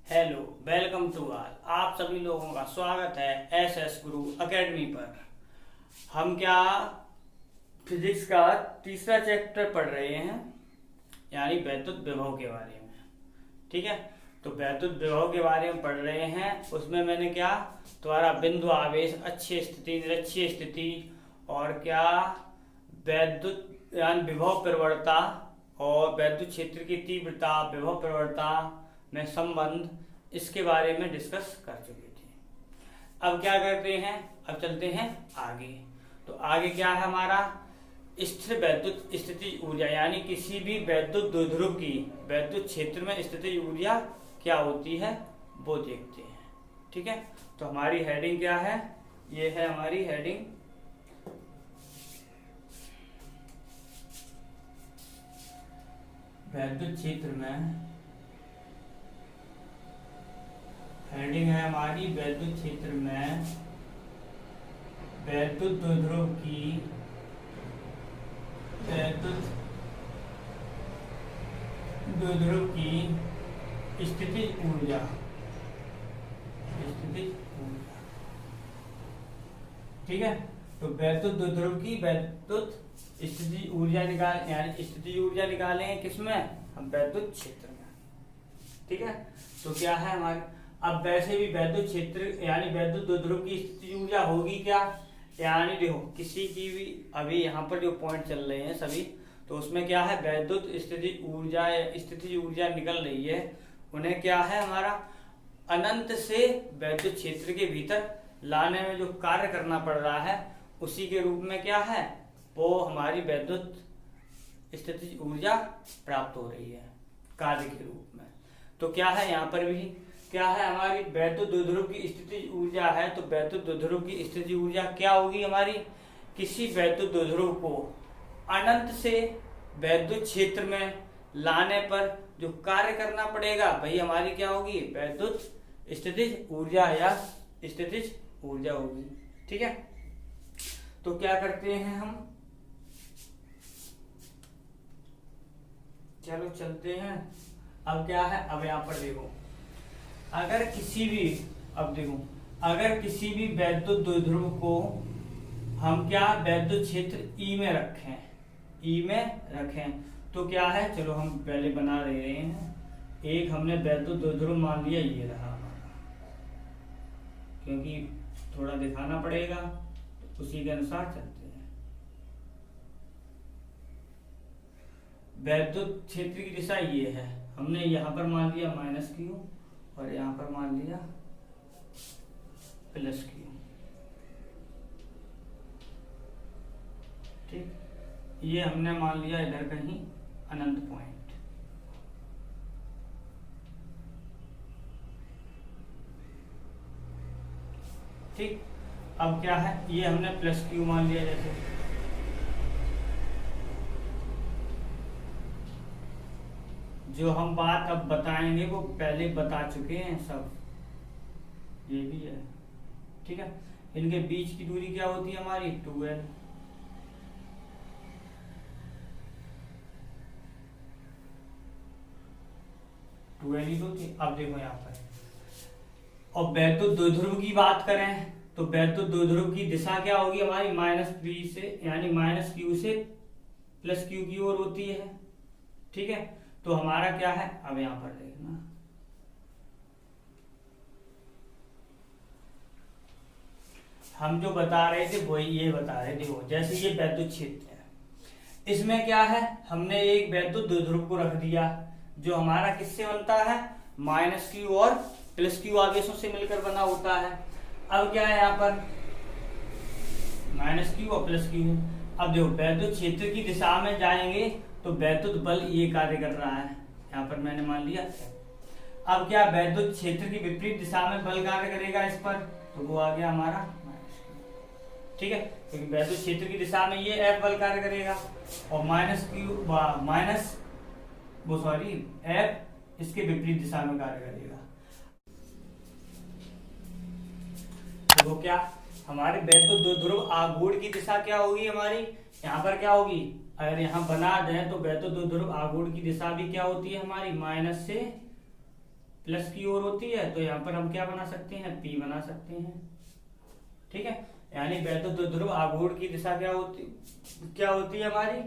Hello, welcome to all. आप सभी लोगों का स्वागत है एस गुरु एकेडमी पर। हम क्या फिजिक्स का तीसरा चैप्टर पढ़ रहे हैं, यानी वैद्युत विभव के बारे में। ठीक है, तो वैद्युत विभव के बारे में पढ़ रहे हैं। उसमें मैंने क्या तुम्हारा बिंदु आवेश, अच्छी स्थिति, निरक्षीय स्थिति और क्या वैद्युत यानी विभव प्रवणता और वैद्युत क्षेत्र की तीव्रता, विभव प्रवणता में संबंध, इसके बारे में डिस्कस कर चुके थे। अब क्या करते हैं, अब चलते हैं आगे। तो आगे क्या है हमारा, स्थिर वैद्युत स्थिति ऊर्जा, यानी किसी भी वैद्युत द्विध्रुव की वैद्युत क्षेत्र में स्थिति ऊर्जा क्या होती है वो देखते हैं। ठीक है, तो हमारी हेडिंग क्या है, ये है हमारी हेडिंग, वैद्युत क्षेत्र में। हेडिंग है हमारी वैद्युत क्षेत्र में वैद्युत द्विध्रुव की स्थिति ऊर्जा। ठीक है, तो वैद्युत द्विध्रुव की वैद्युत स्थिति ऊर्जा निकाल, यानी स्थिति ऊर्जा निकालेंगे किसमें, हम वैद्युत क्षेत्र में। ठीक है, तो क्या है हमारे, अब वैसे भी वैद्युत क्षेत्र यानी वैद्युत द्विध्रुव की स्थिति ऊर्जा होगी क्या, यानी देखो किसी की भी अभी यहाँ पर जो पॉइंट चल रहे हैं सभी, तो उसमें क्या है वैद्युत स्थिति ऊर्जा निकल रही है, उन्हें क्या है हमारा अनंत से वैद्युत क्षेत्र के भीतर लाने में जो कार्य करना पड़ रहा है, उसी के रूप में क्या है वो हमारी वैद्युत स्थिति ऊर्जा प्राप्त हो रही है कार्य के रूप में। तो क्या है यहाँ पर भी क्या है हमारी वैद्युत द्विध्रुव की स्थिति ऊर्जा है, तो वैद्युत द्विध्रुव की स्थिति ऊर्जा क्या होगी हमारी, किसी वैद्युत द्विध्रुव को अनंत से वैद्युत क्षेत्र में लाने पर जो कार्य करना पड़ेगा वही हमारी क्या होगी, वैद्युत स्थितिज ऊर्जा या स्थितिज ऊर्जा होगी। ठीक है, तो क्या करते हैं हम, चलो चलते हैं। अब क्या है, अब यहाँ पर देखो, अगर किसी भी, अब देखो अगर किसी भी वैद्युत द्विध्रुव को हम क्या वैद्युत क्षेत्र ई में रखें, तो क्या है, चलो हम पहले बना रहे हैं। एक हमने वैद्युत द्विध्रुव मान लिया, ये रहा हमारा, क्योंकि थोड़ा दिखाना पड़ेगा, तो उसी के अनुसार चलते हैं। वैद्युत क्षेत्र की दिशा ये है, हमने यहाँ पर मान लिया -q और यहाँ पर मान लिया +q। ठीक, ये हमने मान लिया इधर कहीं अनंत पॉइंट। ठीक, अब क्या है, ये हमने +q मान लिया। जैसे जो हम बात अब बताएंगे वो पहले बता चुके हैं सब, ये भी है। ठीक है, इनके बीच की दूरी क्या होती है हमारी 2l। ही तो थी। अब देखो यहाँ पर, और वैद्युत द्विध्रुव की बात करें तो वैद्युत द्विध्रुव की दिशा क्या होगी हमारी, -b से यानी -q से +q की ओर होती है। ठीक है, तो हमारा क्या है, अब यहां पर देखना, हम जो बता रहे थे वही ये बता रहे थे। वो जैसे ये वैद्युत क्षेत्र है, इसमें क्या है, हमने एक वैद्युत द्विध्रुव को रख दिया जो हमारा किससे बनता है, -q और +q आवेशों से मिलकर बना होता है। अब क्या है यहाँ पर -q और +q। अब देखो वैद्युत क्षेत्र की दिशा में जाएंगे तो वैद्युत बल ये कार्य कर रहा है, यहाँ पर मैंने मान लिया। अब क्या वैद्युत क्षेत्र की विपरीत दिशा में बल कार्य करेगा इस पर, तो वो आ गया हमारा ठीक है, क्योंकि वैद्युत क्षेत्र की दिशा में ये F बल कार्य करेगा और F इसके विपरीत दिशा में कार्य करेगा। तो क्या हमारे वैद्युत द्विध्रुव आघूर्ण की दिशा क्या होगी हमारी, यहाँ पर क्या होगी, अगर यहाँ बना दें तो वैद्युत द्विध्रुव आघूर्ण की दिशा भी क्या होती है हमारी, माइनस से प्लस की ओर होती है तो यहाँ पर हम क्या बना सकते हैं, P बना सकते हैं। ठीक है, यानी वैद्युत द्विध्रुव आघूर्ण की दिशा क्या होती है हमारी,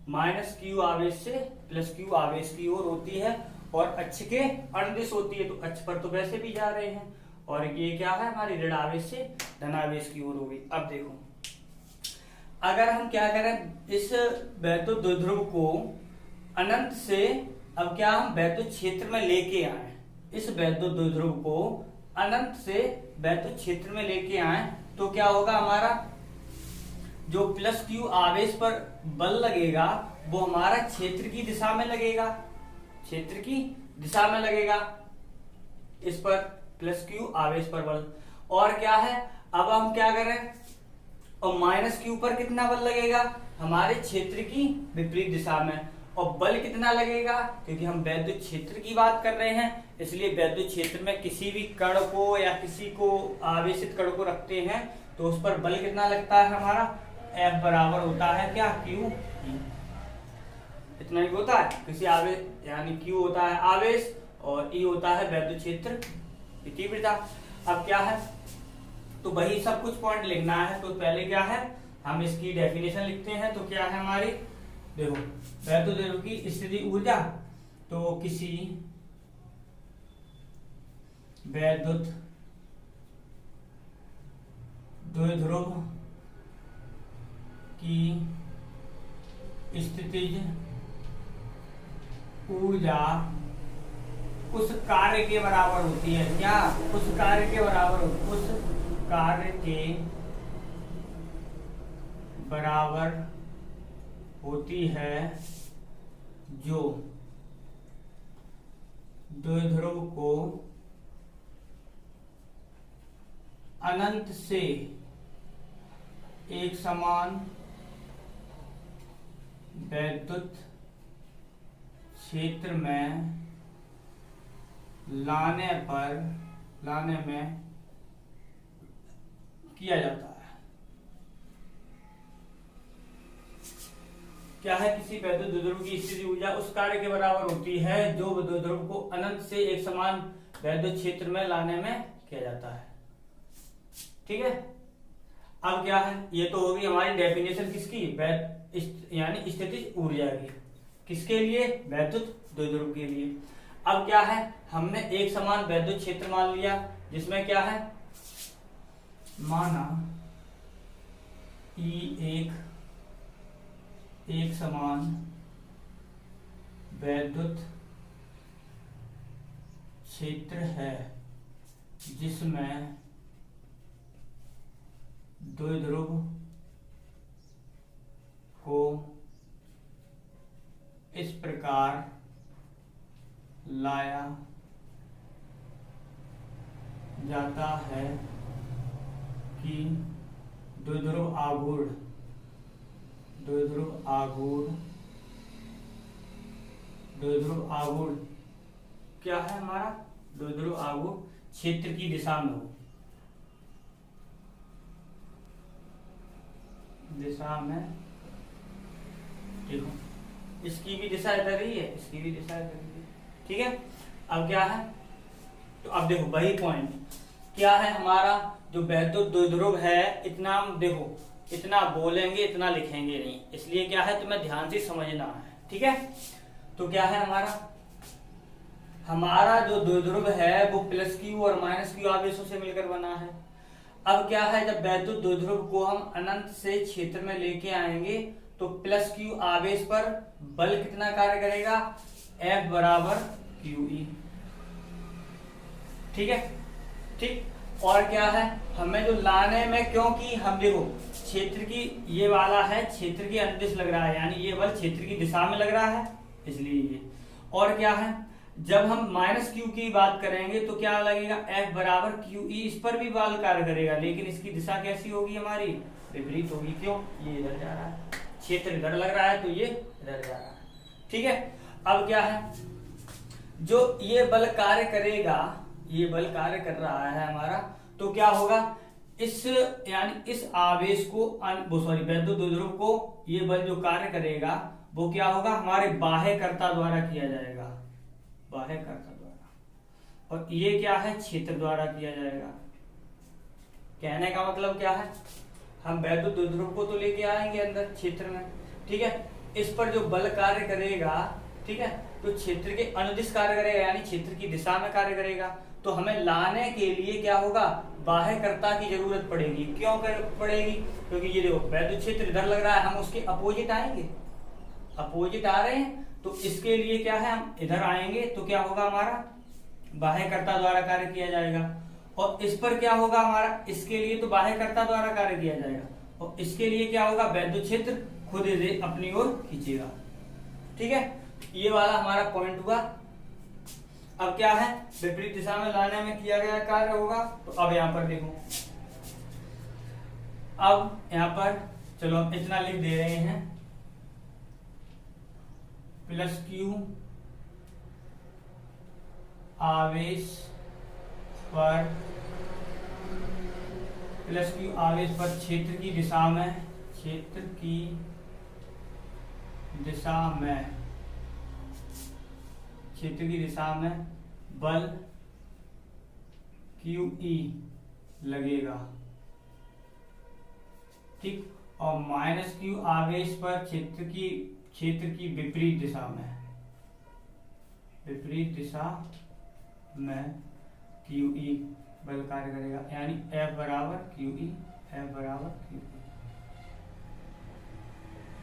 माइनस क्यू आवेश से प्लस क्यू आवेश की ओर होती है, और अक्ष के अणदिश होती है, तो अक्ष पर तो वैसे भी जा रहे हैं, और ये क्या है हमारी ऋण आवेश से धनावेश की ओर होगी। अब देखो, अगर हम क्या करें, इस वैद्युत द्विध्रुव को अनंत से, अब क्या हम वैद्युत क्षेत्र में लेके आए, इस वैद्युत द्विध्रुव को अनंत से वैद्युत क्षेत्र में लेके आए, तो क्या होगा, हमारा जो प्लस क्यू आवेश पर बल लगेगा वो हमारा क्षेत्र की दिशा में लगेगा, क्षेत्र की दिशा में लगेगा, इस पर प्लस क्यू आवेश पर बल। और क्या है, अब हम क्या करें, और माइनस क्यू पर कितना बल लगेगा, हमारे क्षेत्र की विपरीत दिशा में, और बल कितना लगेगा, क्योंकि हम वैद्युत क्षेत्र की बात कर रहे हैं, इसलिए वैद्युत क्षेत्र में किसी भी कण को या किसी को आवेशित कण को रखते हैं तो उस पर बल कितना लगता है हमारा, F बराबर होता है क्या, Q, इतना ही होता है, किसी आवेश यानी Q होता है आवेश और E होता है वैद्युत क्षेत्र की तीव्रता। अब क्या है, तो वही सब कुछ पॉइंट लिखना है, तो पहले क्या है, हम इसकी डेफिनेशन लिखते हैं, तो क्या है हमारी, देखो वैद्युत द्विध्रुव की स्थिति ऊर्जा, तो किसी वैद्युत द्विध्रुव की स्थितिज ऊर्जा उस कार्य के बराबर होती है, क्या, उस कार्य के बराबर, उस कार्य के बराबर होती है जो द्विध्रुव को अनंत से एक समान वैद्युत क्षेत्र में लाने में किया जाता है। क्या है, किसी वैद्युत द्विध्रुव की स्थिति ऊर्जा उस कार्य के बराबर होती है जो द्विध्रुव को अनंत से एक समान वैद्युत क्षेत्र में लाने में किया जाता है। ठीक है, अब क्या है, ये तो होगी हमारी डेफिनेशन किसकी, यानी स्थितिज ऊर्जा की, किसके लिए, वैद्युत द्विध्रुव के लिए। अब क्या है, हमने एक समान वैद्युत क्षेत्र मान लिया, जिसमें क्या है, माना E एक समान वैद्युत क्षेत्र है जिसमें द्विध्रुव को इस प्रकार लाया जाता है कि द्विध्रुव आघूर्ण क्या है हमारा, द्विध्रुव आघूर्ण क्षेत्र की दिशा में हो, दिशा में, देखो इसकी भी दिशा इधर ही है, इसकी भी दिशा इधर ही है। ठीक है, अब क्या है, तो अब देखो वही पॉइंट क्या है हमारा, जो वैद्युत द्विध्रुव है, इतना हम देखो, इतना बोलेंगे इतना लिखेंगे नहीं, इसलिए क्या है तुम्हें ध्यान से समझना है। ठीक है, तो क्या है हमारा जो द्विध्रुव है वो प्लस क्यू और माइनस क्यू आवेशों से मिलकर बना है। अब क्या है, जब वैद्युत द्विध्रुव को हम अनंत से क्षेत्र में लेके आएंगे तो प्लस क्यू आवेश पर बल कितना कार्य करेगा, F बराबर QE। ठीक है, ठीक, और क्या है, हमें जो लाने में, क्योंकि हम देखो क्षेत्र की ये वाला है, क्षेत्र की अंतरिक्ष लग रहा है, यानी ये बल क्षेत्र की दिशा में लग रहा है, इसलिए ये, और क्या है, जब हम माइनस क्यू की बात करेंगे तो क्या लगेगा, F बराबर QE, इस पर भी बल कार्य करेगा, लेकिन इसकी दिशा कैसी होगी हमारी, विपरीत होगी। क्यों, ये इधर जा रहा है, क्षेत्र इधर लग रहा है तो ये इधर जा रहा है। ठीक है, अब क्या है, जो ये बल कार्य करेगा, ये बल कार्य कर रहा है हमारा, तो क्या होगा, इस यानी इस आवेश को वैद्युत द्विध्रुव को ये बल जो कार्य करेगा वो क्या होगा, हमारे बाह्यकर्ता द्वारा किया जाएगा, बाह्यकर्ता द्वारा। और ये क्या है, क्षेत्र द्वारा किया जाएगा। कहने का मतलब क्या है, हम वैद्युत द्विध्रुव को तो लेके आएंगे अंदर क्षेत्र में, ठीक है। इस पर जो बल कार्य करेगा, ठीक है, तो क्षेत्र के अनुदिश कार्य करेगा, यानी क्षेत्र की दिशा में कार्य करेगा। तो हमें लाने के लिए क्या होगा, बाह्यकर्ता की जरूरत पड़ेगी। क्यों पड़ेगी, क्योंकि ये देखो वैद्युत क्षेत्र इधर लग रहा है, हम उसके अपोजिट आएंगे, अपोजिट आ रहे हैं, तो इसके लिए क्या है, हम इधर आएंगे तो क्या होगा, हमारा बाह्यकर्ता द्वारा कार्य किया जाएगा। और इस पर क्या होगा हमारा, इसके लिए तो बाह्यकर्ता द्वारा कार्य किया जाएगा, और इसके लिए क्या होगा, वैद्युत क्षेत्र खुद इसे अपनी ओर खींचेगा, ठीक है। ये वाला हमारा पॉइंट हुआ। अब क्या है, विपरीत दिशा में लाने में किया गया कार्य होगा। तो अब यहां पर देखो, अब यहां पर चलो हम इतना लिख दे रहे हैं, प्लस क्यू आवेश पर, प्लस क्यू आवेश पर क्षेत्र की दिशा में, क्षेत्र की दिशा में, क्षेत्र की दिशा में बल QE लगेगा, ठीक। और माइनस क्यू आवेश पर क्षेत्र की विपरीत दिशा में, विपरीत दिशा में QE बल कार्य करेगा, यानी F बराबर QE, F बराबर QE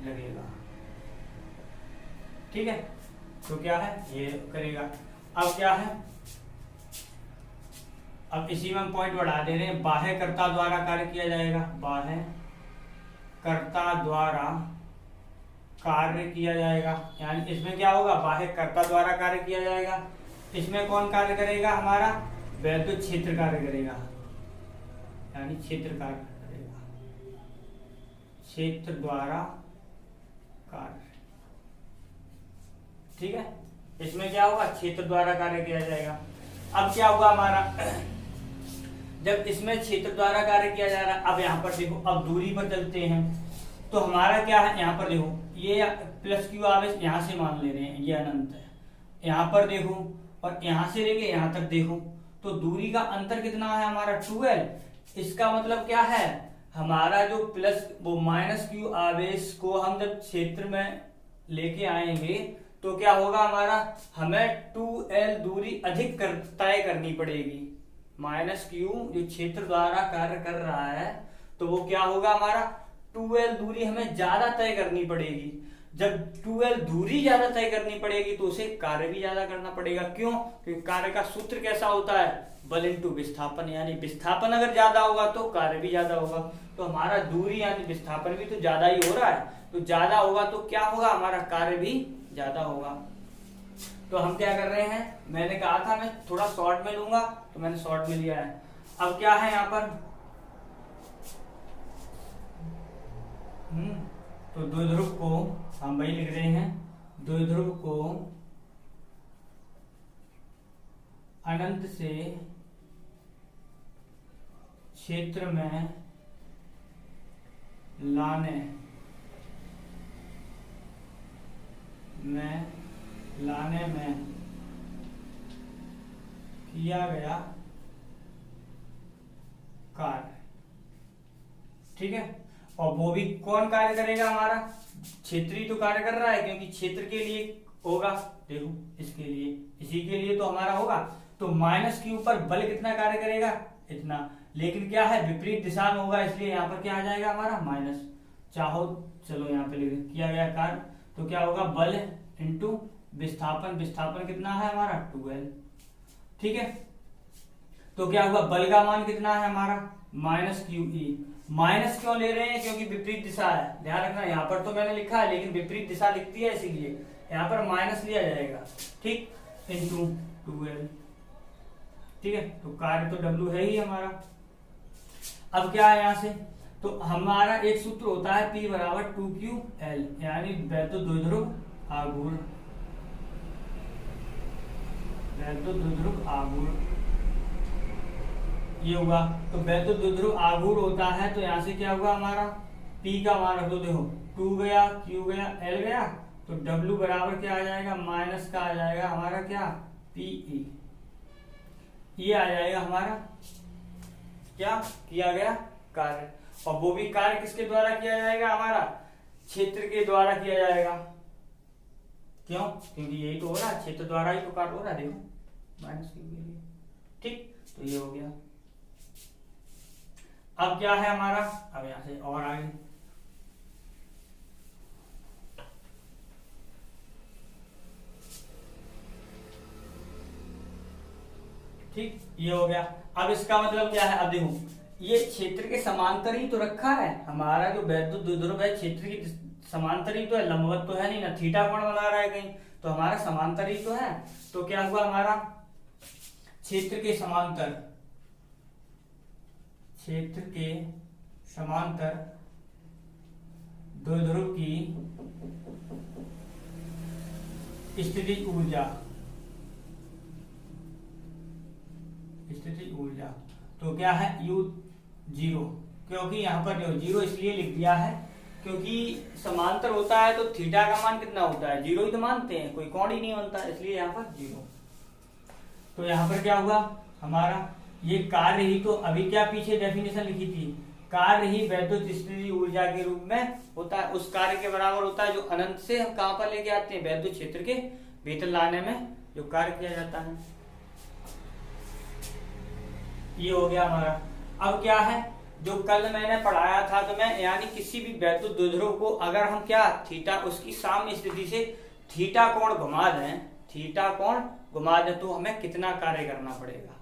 लगेगा, ठीक है। तो क्या है, ये करेगा। अब क्या है, अब इसी में हम पॉइंट बढ़ा दे रहे हैं, बाह्यकर्ता द्वारा कार्य किया जाएगा, बाह्यकर्ता द्वारा कार्य किया जाएगा, यानी इसमें क्या होगा, बाह्यकर्ता द्वारा कार्य किया जाएगा। इसमें कौन कार्य करेगा, हमारा वैद्युत क्षेत्र कार्य करेगा, यानी क्षेत्र कार्य करेगा, क्षेत्र द्वारा कार्य, ठीक है। इसमें क्या होगा, क्षेत्र द्वारा कार्य किया जाएगा। अब क्या होगा हमारा, जब इसमें क्षेत्र द्वारा कार्य किया जा रहा है, अब यहाँ पर देखो, अब दूरी पर चलते हैं, तो हमारा क्या है, यहाँ पर देखो, ये प्लस क्यू आवेश यहाँ से मान ले रहे हैं, ये अनंत है, यहाँ पर देखो, और यहाँ से लेके यहाँ तक देखो, तो दूरी का अंतर कितना है हमारा, 12। इसका मतलब क्या है, हमारा जो प्लस वो माइनस क्यू आवेश को हम जब क्षेत्र में लेके आएंगे, तो क्या होगा हमारा, हमें 2L दूरी अधिक तय करनी पड़ेगी। माइनस क्यू जो क्षेत्र द्वारा कार्य कर रहा है, तो वो क्या होगा हमारा, 2L दूरी हमें ज्यादा तय करनी पड़ेगी। जब 2L दूरी ज्यादा तय करनी पड़ेगी, तो उसे कार्य भी ज्यादा करना पड़ेगा। क्यों, क्योंकि कार्य का सूत्र कैसा होता है, बल इंटू विस्थापन, यानी विस्थापन अगर ज्यादा होगा तो कार्य भी ज्यादा होगा। तो हमारा दूरी यानी विस्थापन भी तो ज्यादा ही हो रहा है, तो ज्यादा होगा तो क्या होगा, हमारा कार्य भी ज्यादा होगा। तो हम क्या कर रहे हैं, मैंने कहा था मैं थोड़ा शॉर्ट में लूंगा, तो मैंने शॉर्ट में लिया है। अब क्या है यहाँ पर, तो द्विध्रुव को हम वही लिख रहे हैं, द्विध्रुव को अनंत से क्षेत्र में लाने में किया गया कार्य, ठीक है। और वो भी कौन कार्य करेगा, हमारा क्षेत्रीय तो कार्य कर रहा है, क्योंकि क्षेत्र के लिए होगा, देखो इसके लिए, इसी के लिए तो हमारा होगा। तो माइनस के ऊपर बल कितना कार्य करेगा, इतना, लेकिन क्या है, विपरीत दिशा में होगा, इसलिए यहाँ पर क्या आ जाएगा हमारा, माइनस। चाहो चलो यहाँ पे लिख, किया गया कार्य, तो क्या होगा, बल इंटू विस्थापन, विस्थापन कितना है हमारा, 2L, ठीक है। तो क्या हुआ, बल का मान कितना है हमारा, माइनस QE। माइनस क्यों ले रहे हैं, क्योंकि विपरीत दिशा है, ध्यान रखना, यहाँ पर तो मैंने लिखा है, लेकिन विपरीत दिशा लिखती है, इसीलिए यहाँ पर माइनस लिया जाएगा, ठीक, इंटू 2L, ठीक है। तो कार्य तो W है ही हमारा। अब क्या है यहाँ से, तो हमारा एक सूत्र होता है P बराबर 2QL, यानी वैद्युत द्विध्रुव आघूर्ण, वैद्युत द्विध्रुव आघूर्ण, ये हुआ। तो वैद्युत द्विध्रुव आघूर्ण होता है, तो यहाँ से क्या हुआ हमारा, P का मान रख दो, देखो 2 गया, Q गया, L गया, तो W बराबर क्या आ जाएगा, माइनस का आ जाएगा हमारा क्या, PE, ये आ जाएगा हमारा क्या किया गया कार्य, और वो भी कार्य किसके द्वारा किया जाएगा, हमारा क्षेत्र के द्वारा किया जाएगा। क्यों? क्योंकि यही तो हो रहा है, क्षेत्र द्वारा ही तो कार्य हो रहा है। देखो माइनस क्यू के लिए, ठीक, तो ये हो गया। अब क्या है हमारा, अब यहां से और आगे, ठीक, ये हो गया। अब इसका मतलब क्या है, अब देखो ये क्षेत्र के समांतर ही तो रखा है, हमारा जो वैद्युत द्विध्रुव है क्षेत्र की समांतर ही तो है, लंबवत तो है नहीं ना, थीटा कोण बना रहा है कहीं, तो हमारा समांतर ही तो है। तो क्या हुआ हमारा क्षेत्र के समांतर, क्षेत्र के समांतर द्विध्रुव की स्थितिज ऊर्जा, स्थितिज ऊर्जा, तो क्या है U0, क्योंकि यहाँ पर जो 0 इसलिए लिख दिया है क्योंकि समांतर होता है तो थीटा का मान कितना होता है, 0 ही तो मानते हैं, कोई कोण ही नहीं बनता, इसलिए यहाँ पर 0। तो यहाँ पर क्या हुआ हमारा, ये कार्य ही तो, अभी क्या पीछे डेफिनेशन लिखी थी, कार्य ही वैद्युत स्थितिज ऊर्जा के रूप में होता है, उस कार्य के बराबर होता है जो अनंत से हम कहां पर लेके आते हैं, वैद्युत क्षेत्र के भीतर लाने में जो कार्य किया जाता है। ये हो गया हमारा। अब क्या है, जो कल मैंने पढ़ाया था तो मैं, यानी किसी भी वैद्युत द्विध्रुव को अगर हम क्या थीटा, उसकी साम्य स्थिति से थीटा कोण घुमा दें, थीटा कोण घुमा दें तो हमें कितना कार्य करना पड़ेगा,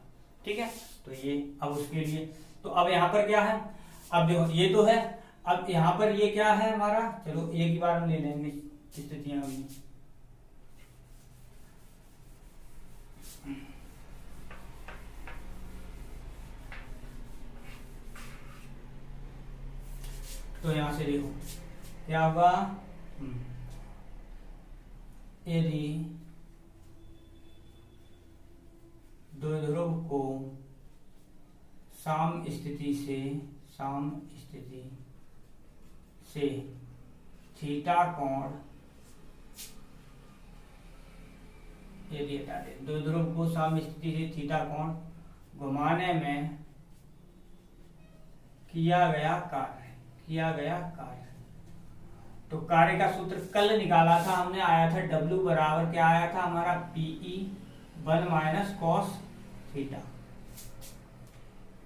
ठीक है। तो ये अब उसके लिए, तो अब यहाँ पर क्या है, अब देखो ये तो है, अब यहाँ पर ये क्या है हमारा, चलो एक ही बार हम ले लेंगे स्थितियां अभी। तो यहां से देखो क्या होगा, यदि द्विध्रुव को साम्य स्थिति से थीटा कोण, यदि हटा दे, द्विध्रुव को साम्य स्थिति से थीटा कोण घुमाने में किया गया कार्य, तो कार्य का सूत्र कल निकाला था हमने, आया था W बराबर क्या आया था हमारा, PE 1 माइनस कॉस थीटा,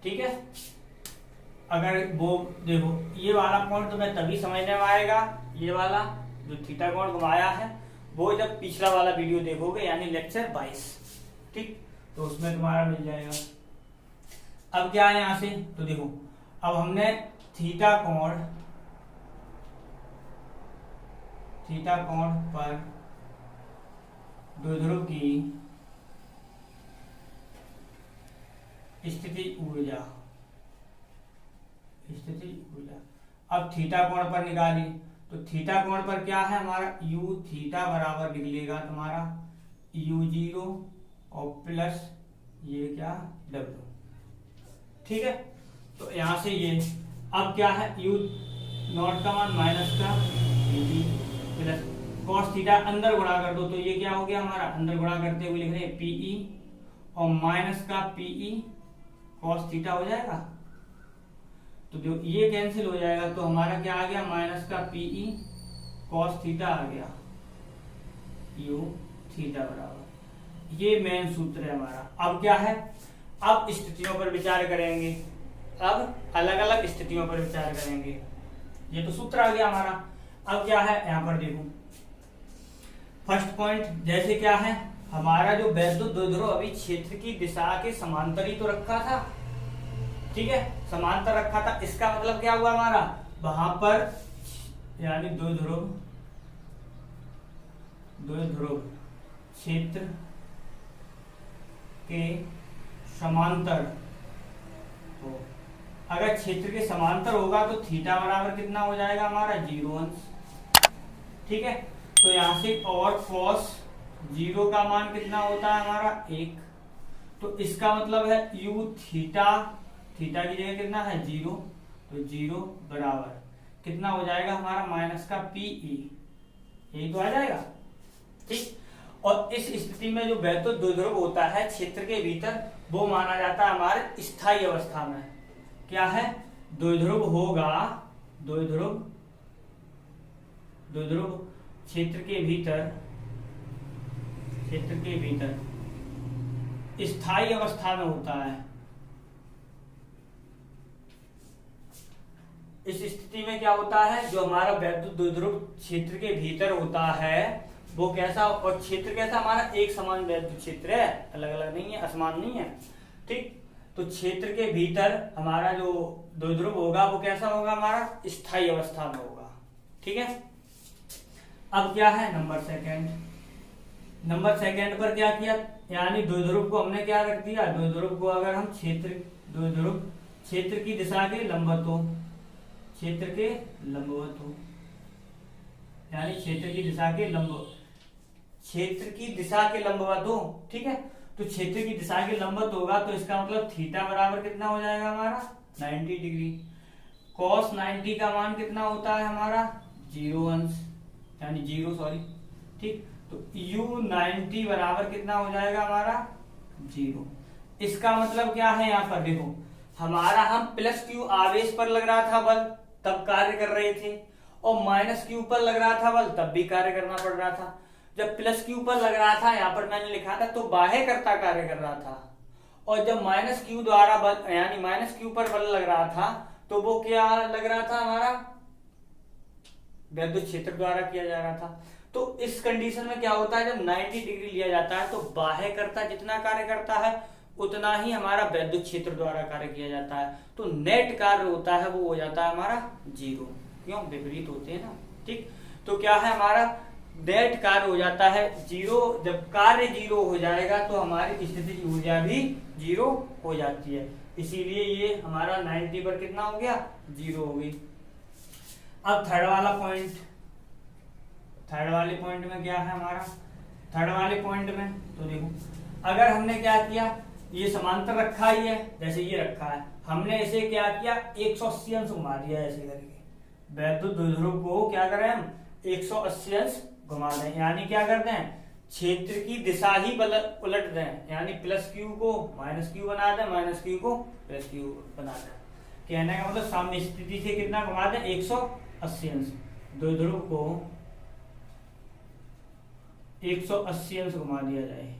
ठीक है। अगर वो देखो ये वाला कोण तुम्हें तभी समझने में आएगा, ये वाला जो थीटा कोण घुमाया है वो जब पिछला वाला वीडियो देखोगे, यानी लेक्चर 22, ठीक, तो उसमें तुम्हारा मिल जाएगा। अब क्या है यहां से, तो देखो अब हमने थीटा कोण पर द्विध्रुव की स्थितिज ऊर्जा, अब थीटा कोण पर निकाली, तो थीटा कोण पर क्या है हमारा, U थीटा बराबर निकलेगा तुम्हारा U0 और प्लस ये क्या W, ठीक है। तो यहां से ये अब क्या है, U0 का मान माइनस का प्लस कॉस थीटा, अंदर गुणा कर दो तो ये क्या हो गया हमारा, अंदर गुणा करते हुए लिख रहे हैं PE और माइनस का PE कॉस थीटा हो जाएगा, तो जो ये कैंसिल हो जाएगा तो हमारा क्या आ गया, माइनस का PE कॉस थीटा आ गया, U थीटा बराबर, ये मेन सूत्र है हमारा। अब क्या है, अब स्थितियों पर विचार करेंगे, अब अलग अलग स्थितियों पर विचार करेंगे, ये तो सूत्र आ गया हमारा। अब क्या है यहां पर देखो, फर्स्ट पॉइंट जैसे क्या है, हमारा जो वैद्युत द्विध्रुव अभी क्षेत्र की दिशा के समांतर ही तो रखा था, ठीक है, समांतर रखा था, इसका मतलब क्या हुआ हमारा, वहां पर यानी द्विध्रुव क्षेत्र के समांतर हो, अगर क्षेत्र के समांतर होगा तो थीटा बराबर कितना हो जाएगा हमारा, 0 अंश, ठीक है। तो यहां से और cos 0 का मान कितना होता है हमारा 1, तो इसका मतलब है U थीटा की जगह कितना है 0, तो 0 बराबर कितना हो जाएगा हमारा माइनस का PE, यही तो आ जाएगा, ठीक। और इस स्थिति में जो वैद्युत द्विध्रुव होता है क्षेत्र के भीतर वो माना जाता है हमारे स्थायी अवस्था में। क्या है? द्विध्रुव होगा, द्विध्रुव क्षेत्र के भीतर स्थायी अवस्था में होता है। इस स्थिति में क्या होता है, जो हमारा वैद्युत द्विध्रुव क्षेत्र के भीतर होता है वो कैसा, और क्षेत्र कैसा, हमारा एक समान वैद्युत क्षेत्र है, अलग अलग नहीं है, असमान नहीं है। ठीक, तो क्षेत्र के भीतर हमारा जो द्विध्रुव होगा वो कैसा होगा, हमारा स्थायी अवस्था में होगा। ठीक है। अब क्या है नंबर सेकंड पर क्या किया, यानी द्विध्रुव को हमने क्या रख दिया, द्विध्रुव को अगर हम द्विध्रुव क्षेत्र की दिशा के लंबवत हो, यानी क्षेत्र की दिशा के लंबवत हो। ठीक है, तो क्षेत्र की दिशा के लंबवत होगा तो इसका मतलब थीटा बराबर कितना हो जाएगा हमारा 90 डिग्री। cos 90 का मान कितना होता है हमारा 0 सॉरी। ठीक, तो u 90 बराबर कितना हो जाएगा हमारा 0। इसका मतलब क्या है, यहाँ पर देखो हमारा हम प्लस क्यू आवेश पर लग रहा था बल, तब कार्य कर रहे थे, और माइनस क्यू पर लग रहा था बल, तब भी कार्य करना पड़ रहा था। जब प्लस क्यू पर लग रहा था, यहाँ पर मैंने लिखा था, तो बाह्यकर्ता कार्य कर रहा था, और जब माइनस क्यू द्वारा बल, यानी माइनस क्यू पर बल लग रहा था, तो वो क्या लग रहा था, हमारा वैद्युत क्षेत्र द्वारा किया जा रहा था। तो इस कंडीशन में क्या होता है, जब 90 डिग्री लिया जाता है तो बाह्यकर्ता जितना कार्य करता है उतना ही हमारा वैद्युत क्षेत्र द्वारा कार्य किया जाता है। तो नेट कार्य होता है वो हो जाता है हमारा 0। क्यों, विपरीत होते हैं ना। ठीक, तो क्या है हमारा नेट कार्य हो जाता है 0। जब कार्य 0 हो जाएगा तो हमारी स्थितिज ऊर्जा भी 0 हो जाती है। इसीलिए ये हमारा 90 पर कितना हो गया, 0 हो गई। अब थर्ड वाले पॉइंट में क्या है हमारा, थर्ड वाले पॉइंट में तो देखो, अगर हमने क्या किया, ये समांतर रखा ही है, जैसे ये रखा है, हमने इसे क्या किया 180 अंश घुमा दिया ऐसे करके। वैद्युत द्विध्रुव को क्या करें हम 180 अंश घुमा दें, यानी क्या करते हैं क्षेत्र की दिशा ही उलट दें, यानी प्लस क्यू को माइनस क्यू बना दें, माइनस क्यू को प्लस क्यू बना दें। कहने का मतलब साम्य स्थिति से कितना घुमा दें 180 अंश। द्विध्रुव को 180 अंश घुमा दिया जाए।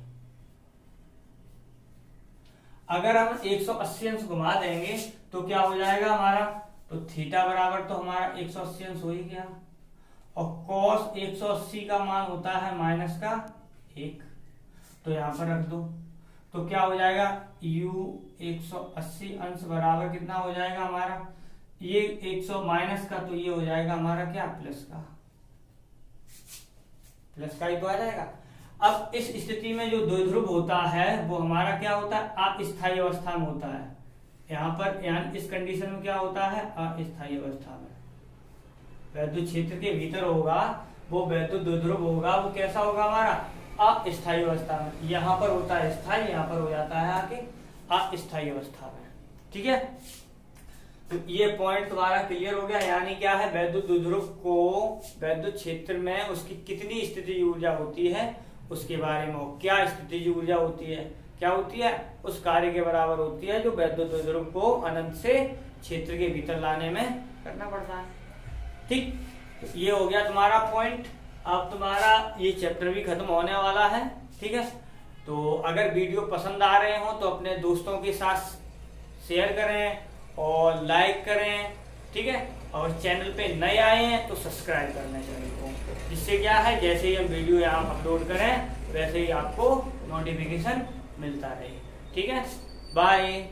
अगर हम 180 अंश घुमा देंगे तो क्या हो जाएगा हमारा, तो थीटा बराबर तो हमारा 180 अंश हो ही गया, और cos 180 का मान होता है -1, तो यहां पर रख दो। तो क्या हो जाएगा u 180 अंश बराबर कितना हो जाएगा हमारा, ये 100 माइनस का, तो ये हो जाएगा हमारा क्या प्लस का ही तो आ जाएगा। अब इस स्थिति में जो द्विध्रुव होता है वो हमारा क्या होता है, अस्थायी अवस्था में होता है। यहाँ पर यानी इस कंडीशन में क्या होता है, अस्थायी अवस्था में। वैद्युत क्षेत्र के भीतर होगा वो वैद्युत द्विध्रुव होगा, वो कैसा होगा हमारा अस्थायी अवस्था में। यहाँ पर होता है स्थायी, यहाँ पर हो जाता है आगे अस्थायी अवस्था में। ठीक है, तो ये पॉइंट तुम्हारा क्लियर हो गया। यानी क्या है, वैद्युत द्विध्रुव को वैद्युत क्षेत्र में उसकी कितनी स्थितिज ऊर्जा होती है उसके बारे में, क्या स्थितिज ऊर्जा होती है, क्या होती है, उस कार्य के बराबर होती है जो वैद्युत द्विध्रुव को अनंत से क्षेत्र के भीतर लाने में करना पड़ता है। ठीक, तो ये हो गया तुम्हारा पॉइंट। अब तुम्हारा ये चैप्टर भी खत्म होने वाला है। ठीक है, तो अगर वीडियो पसंद आ रहे हो तो अपने दोस्तों के साथ शेयर करें और लाइक करें। ठीक है, और चैनल पे नए आए हैं तो सब्सक्राइब करना चैनल को, जिससे क्या है जैसे ही हम वीडियो यहाँ अपलोड करें वैसे ही आपको नोटिफिकेशन मिलता रहे। ठीक है, बाय।